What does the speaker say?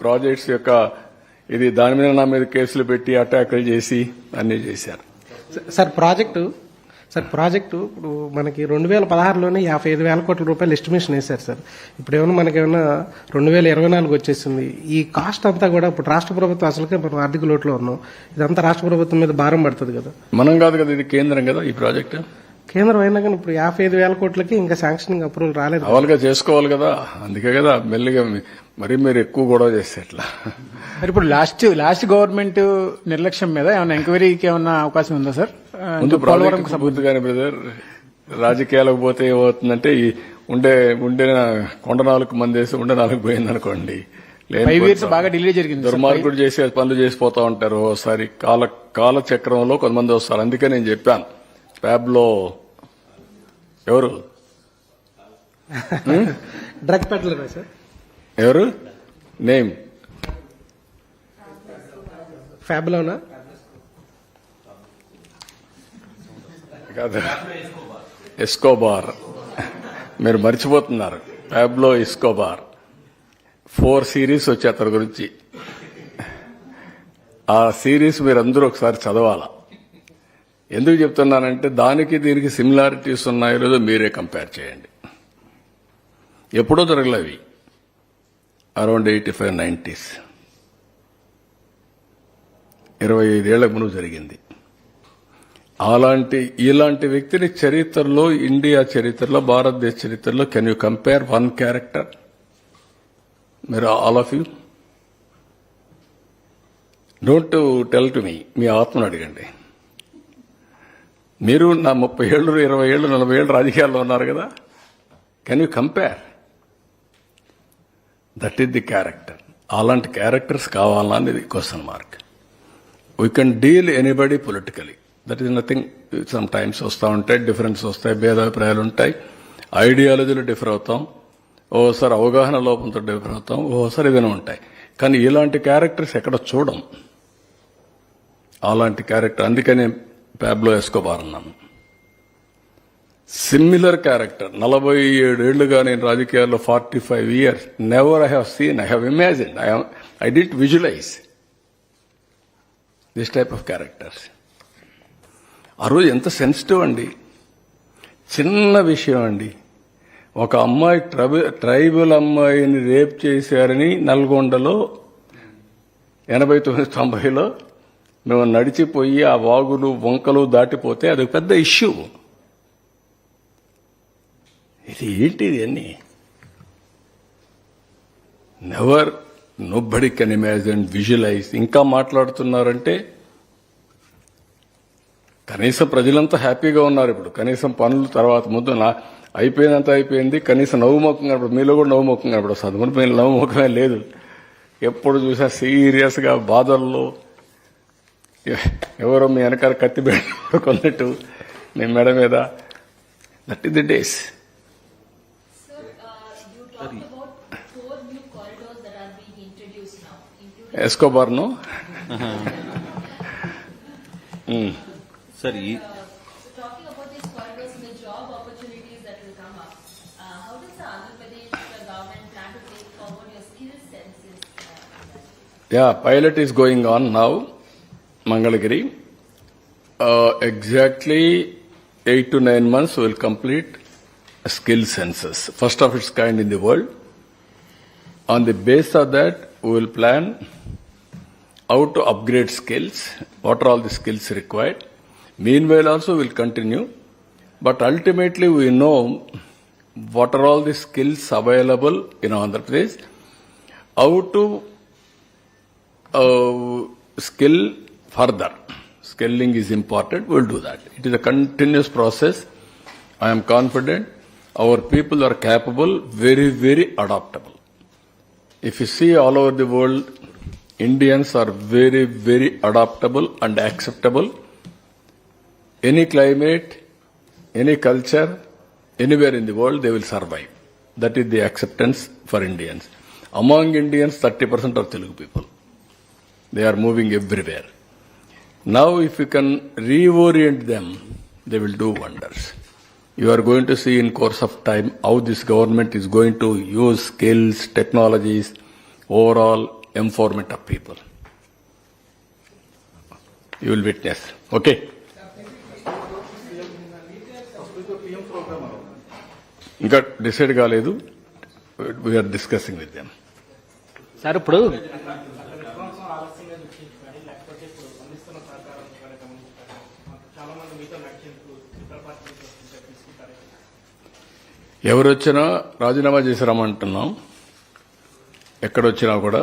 Projects యొక్క ఇది దాని మీద నా మీద కేసులు పెట్టి అటాకులు చేసి అన్నీ చేశారు. సార్ ప్రాజెక్టు ఇప్పుడు మనకి 2016లోనే 55,000 కోట్ల రూపాయలు ఎస్టిమేషన్ వేశారు సార్. ఇప్పుడు ఏమన్నా మనకేమన్నా 2024 వచ్చేసింది. ఈ కాస్ట్ అంతా కూడా ఇప్పుడు రాష్ట్ర ప్రభుత్వం అసలుకే మనం ఆర్థిక లోటులో ఉన్నాం. ఇదంతా రాష్ట్ర ప్రభుత్వం మీద భారం పడుతుంది కదా. మనం కాదు కదా, ఇది కేంద్రం కదా ఈ ప్రాజెక్టు. కేంద్రం అయినా కానీ ఇప్పుడు 55,000 కోట్లకి ఇంకా శాంక్షనింగ్ అప్రూవల్ రాలేదు. అవల్గా చేసుకోవాలి కదా, అందుకే కదా మెల్లిగా మరి మీరు ఎక్కువ గొడవ చేస్తే ఎట్లా. మరి ఇప్పుడు లాస్ట్ గవర్నమెంట్ నిర్లక్ష్యం మీద ఏమైనా ఎంక్వైరీకి ఏమన్నా అవకాశం ఉందా సార్? ముందు ప్రాజెక్టు పూర్తిగానే బ్రదర్, రాజకీయాలకు పోతే ఏమవుతుందంటే ఈ ఉండే కొండ 4 మంది వేసి ఉండే 4 పోయింది అనుకోండి. 5 years బాగా డిలే జరిగింది. దుర్మార్గుడు చేసే పనులు చేసిపోతా ఉంటారు. ఓసారి కాల చక్రంలో కొంతమంది వస్తారు. అందుకే నేను చెప్పాను ప్యాబ్లో ఎవరు డ్రగ్ పెట్లరా సార్? ఎవరు నేమ్ ఫ్యాబ్లోనా కాదు, ఎస్కోబార్. మీరు మర్చిపోతున్నారు. ప్యాబ్లో ఎస్కోబార్ 4 series వచ్చి అతని గురించి. ఆ సిరీస్ మీరు అందరూ ఒకసారి చదవాలా. ఎందుకు చెప్తున్నానంటే దానికి దీనికి సిమిలారిటీస్ ఉన్నాయో లేదో మీరే కంపేర్ చేయండి. ఎప్పుడో జరగలేవి, అరౌండ్ 85-90s, 25 ఏళ్ల ముందు జరిగింది. ఇలాంటి వ్యక్తిని చరిత్రలో, ఇండియా చరిత్రలో, భారతదేశ చరిత్రలో can you compare one character? మీరు all of you don't tell to me ఆత్మను అడగండి. మీరు నా 30 ఏళ్ళు, 20 ఏళ్ళు, 40 ఏళ్ళు రాజకీయాల్లో ఉన్నారు కదా. Can you compare? That is the character. అలాంటి క్యారెక్టర్స్ కావాలా అనేది question mark. We can deal anybody politically, that is nothing. Some times వస్తూ ఉంటాయి, డిఫరెన్స్ వస్తాయి, భేదాభిప్రాయాలు ఉంటాయి, ఐడియాలజీలు డిఫర్ అవుతాం, ఓసారి అవగాహన లోపంతో డిఫర్ అవుతాం, ఓసారి ఏదైనా ఉంటాయి. కానీ ఇలాంటి క్యారెక్టర్స్ ఎక్కడ చూడం. అలాంటి క్యారెక్టర్ అందుకనే ప్యాబ్లో ఎస్కోబార్ అన్నాను. Similar character. 47 ఏళ్లుగా నేను రాజకీయాల్లో, 45 years, never I have seen, I have imagine, I did visualize this type of characters. ఆ రోజు ఎంత సెన్సిటివ్ అండి, చిన్న విషయం అండి. ఒక అమ్మాయి ట్రైబల్ అమ్మాయిని రేప్ చేశారని నల్గొండలో 89-90లో మేము నడిచిపోయి ఆ వాగులు వంకలు దాటిపోతే అది పెద్ద ఇష్యూ. ఇది ఏంటిది అన్ని? Never, nobody can imagine, visualize. ఇంకా మాట్లాడుతున్నారంటే కనీసం ప్రజలంతా హ్యాపీగా ఉన్నారు. ఇప్పుడు కనీసం పనులు తర్వాత ముందు అయిపోయినంత అయిపోయింది. కనీసం నవ్వుముఖం కనపడు. మీలో కూడా నవ్వుముఖం కనపడు. చదువుని పైన నవ్వుముఖమే లేదు. ఎప్పుడు చూసా సీరియస్గా బాధల్లో, ఎవరో మీ వెనకాల కత్తి కొన్నట్టు మీ మెడ మీద. That is the days. ఎస్కోబార్ను sir pilot is going on now, Mangalagiri. Exactly 8 to 9 months we will complete a skill census, first of its kind in the world. On the base of that, we will plan how to upgrade skills, what are all the skills required. Meanwhile also we will continue, but ultimately we know what are all the skills available in Andhra Pradesh, how to skill further. Skilling is important, we will do that. It is a continuous process. I am confident our people are capable, very, very adaptable. If you see all over the world, Indians are very, very adaptable and acceptable. Any climate, any culture, anywhere in the world, they will survive. That is the acceptance for Indians. Among Indians, 30% are Telugu people. They are moving everywhere. Now, if you can reorient them, they will do wonders. You are going to see in course of time how this government is going to use skills, technologies, overall empowerment of people. You will witness. Okay? ఇంకా decide కాలేదు. We are discussing with them. Sir ఇప్పుడు ఎవరు వచ్చినా రాజీనామా చేసి రమ్మంటున్నాం. ఎక్కడొచ్చినా కూడా